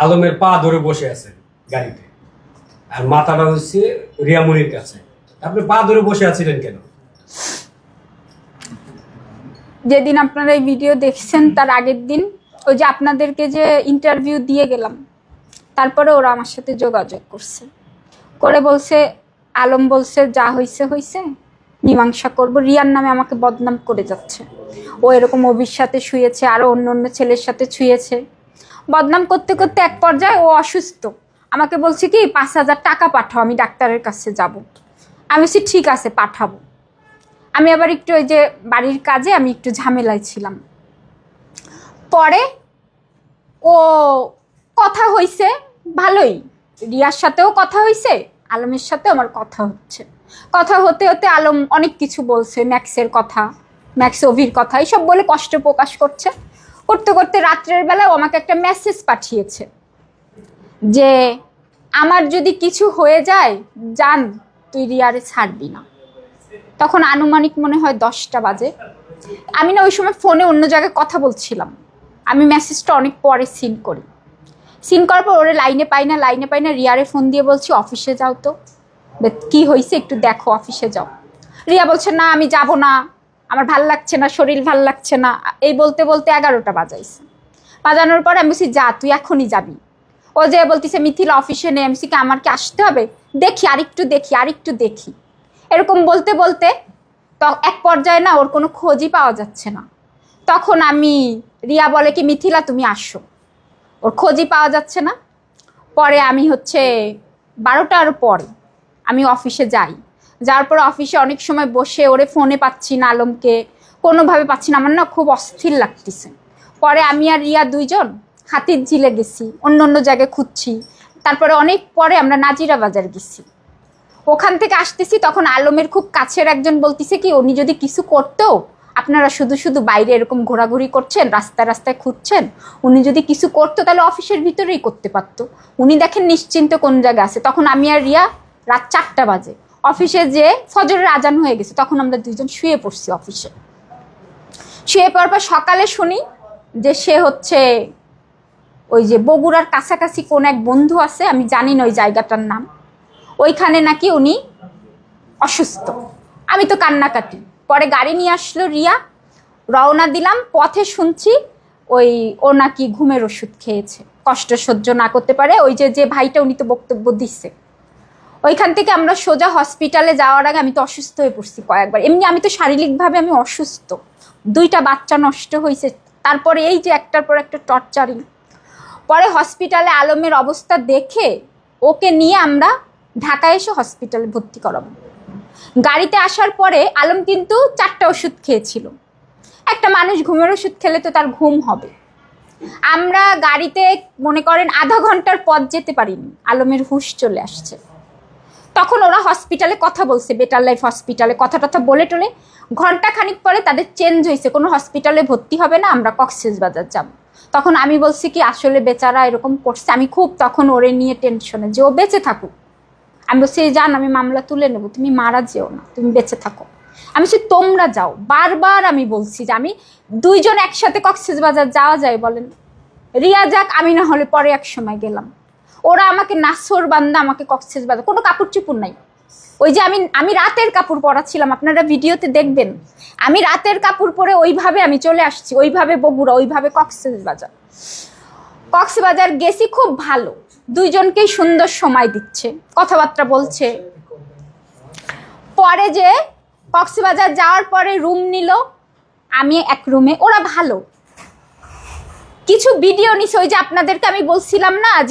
আলমের পা ধরে বসে আছে গাড়িতে, আর মাথাটা হচ্ছে রিয়ামনির কাছে। আপনি পা ধরে বসে আছিলেন কেন? যেদিন আপনারা এই ভিডিও দেখছেন তার আগের দিন ওই যে আপনাদেরকে যে ইন্টারভিউ দিয়ে গেলাম, তারপরে ওরা আমার সাথে যোগাযোগ করছে, করে বলছে আলম বলছে যা হয়েছে হয়েছে, মীমাংসা করবো। রিয়ার নামে আমাকে বদনাম করে যাচ্ছে, ও এরকম অভির সাথে শুয়েছে, আরও অন্য অন্য ছেলের সাথে শুয়েছে। বদনাম করতে করতে এক পর্যায়ে ও অসুস্থ, আমাকে বলছে কি 5,000 টাকা পাঠাও, আমি ডাক্তারের কাছে যাব। আমি বলছি ঠিক আছে পাঠাবো। আমি আবার একটু ওই যে বাড়ির কাজে আমি একটু ঝামেলায় ছিলাম। পরে ও কথা হইছে ভালোই, রিয়ার সাথেও কথা হইছে, আলমের সাথে আমার কথা হচ্ছে। কথা হতে হতে আলম অনেক কিছু বলছে, ম্যাক্সের কথা, ম্যাক্স অভির কথা, এইসব বলে কষ্ট প্রকাশ করছে। করতে করতে রাত্রের বেলায় ও আমাকে একটা মেসেজ পাঠিয়েছে যে আমার যদি কিছু হয়ে যায় জান তুই রিয়ারে ছাড়বি না। তখন আনুমানিক মনে হয় 10টা বাজে। আমি না ওই সময় ফোনে অন্য জায়গায় কথা বলছিলাম। আমি মেসেজটা অনেক পরে সিন করি। সিন করার পর ওরে লাইনে পাই না, রিয়ারে ফোন দিয়ে বলছি অফিসে যাও তো, কি হয়েছে একটু দেখো, অফিসে যাও। রিয়া বলছে না আমি যাব না, আমার ভাল লাগছে না, শরীর ভাল লাগছে না। এই বলতে বলতে 11টা বাজাইছে। বাজানোর পর আমি বলছি যা তুই এখনই যাবি। ও যে বলতেছে মিথিলা অফিসে নেই। আমি কি আমার কি আসতে হবে, দেখি আরেকটু দেখি। এরকম বলতে বলতে তো এক পর্যায়ে না ওর কোনো খোঁজই পাওয়া যাচ্ছে না। তখন রিয়া বলে কি মিথিলা তুমি আসো, ওর খোঁজই পাওয়া যাচ্ছে না। পরে আমি 12টার পরে আমি অফিসে যাই। যাওয়ার পর অফিসে অনেক সময় বসে ওরে ফোনে পাচ্ছি না, আলমকে কোনোভাবে পাচ্ছি না, আমার না খুব অস্থির লাগতেছে। পরে আমি আর রিয়া দুইজন হাতির ঝিলে গেছি, অন্য জায়গায় খুঁজছি। তারপরে অনেক পরে আমরা নাজিরা বাজার গেছি। ওখান থেকে আসতেছি তখন আলমের খুব কাছের একজন বলতেছে কি উনি যদি কিছু করতো, আপনারা শুধু শুধু বাইরে এরকম ঘোরাঘুরি করছেন, রাস্তায় রাস্তায় খুঁজছেন, উনি যদি কিছু করতো তাহলে অফিসের ভিতরেই করতে পারতো, উনি দেখেন নিশ্চিন্ত কোন জায়গায় আছে। তখন আমি আর রিয়া রাত 4টা বাজে অফিসে যে ফজরের আজান হয়ে গেছে, তখন আমরা দুইজন শুয়ে পড়ছি অফিসে। শুয়ে পড়ার পর সকালে শুনি যে সে ওই যে বগুড়ার কাছাকাছি কোন এক বন্ধু আছে, আমি জানি না ওই জায়গাটার নাম, ওইখানে নাকি উনি অসুস্থ। আমি তো কান্নাকাটি। পরে গাড়ি নিয়ে আসলো রিয়া, রওনা দিলাম। পথে শুনছি ও নাকি ঘুমের ওষুধ খেয়েছে, কষ্ট সহ্য না করতে পারে। ওই যে ভাইটা উনি তো বক্তব্য দিচ্ছে। ওইখান থেকে আমরা সোজা হসপিটালে যাওয়ার আগে আমি তো অসুস্থ হয়ে পড়ছি কয়েকবার। এমনি আমি তো শারীরিকভাবে আমি অসুস্থ, 2টা বাচ্চা নষ্ট হয়েছে, তারপরে এই যে একটার পর একটা টর্চারিং। পরে হসপিটালে আলমের অবস্থা দেখে ওকে নিয়ে আমরা ঢাকায় এসে হসপিটালে ভর্তি করাবো। গাড়িতে আসার পরে আলম কিন্তু 4টা ওষুধ খেয়েছিল। একটা মানুষ ঘুমের ওষুধ খেলে তো তার ঘুম হবে। আমরা গাড়িতে মনে করেন আধা ঘন্টার পথ যেতে পারিনি, আলমের হুঁশ চলে আসছে। তখন ওরা হসপিটালে কথা বলছে, বেটার লাইফ হসপিটালে কথা টথা বলে টলে ঘন্টা খানিক পরে তাদের চেঞ্জ হয়েছে, কোনো হসপিটালে ভর্তি হবে না, আমরা কক্সবাজার যাব। তখন আমি বলছি কি আসলে বেচারা এরকম করছে, আমি খুব তখন ওরে নিয়ে টেনশনে যে ও বেঁচে থাকুক। আমি বলছি জান আমি মামলা তুলে নেব, তুমি মারা যেও না, তুমি বেঁচে থাকো। আমি বলছি তোমরা যাও। বারবার আমি বলছি যে আমি দুইজন একসাথে কক্সবাজার যাওয়া যায় বলেন, রিয়া যাক আমি না হলে পরে এক সময় গেলাম। ওরা আমাকে নাসর বান্দা আমাকে কক্সবাজার, কোনো কাপড় চুপুর নাই। ওই যে আমি রাতের কাপড় পরা ছিলাম, আপনারা ভিডিওতে দেখবেন, আমি রাতের কাপড় পরে ওইভাবে আমি চলে আসছি, ওইভাবে বগুড়া, ওইভাবে কক্সবাজার গেছি। খুব ভালো, দুইজনকেই সুন্দর সময় দিচ্ছে, কথাবার্তা বলছে। পরে যে কক্সবাজার যাওয়ার পরে রুম নিল, আমি এক রুমে, ওরা ভালো। কিছু ভিডিও নিছে, ওই যে আপনাদেরকে আমি বলছিলাম না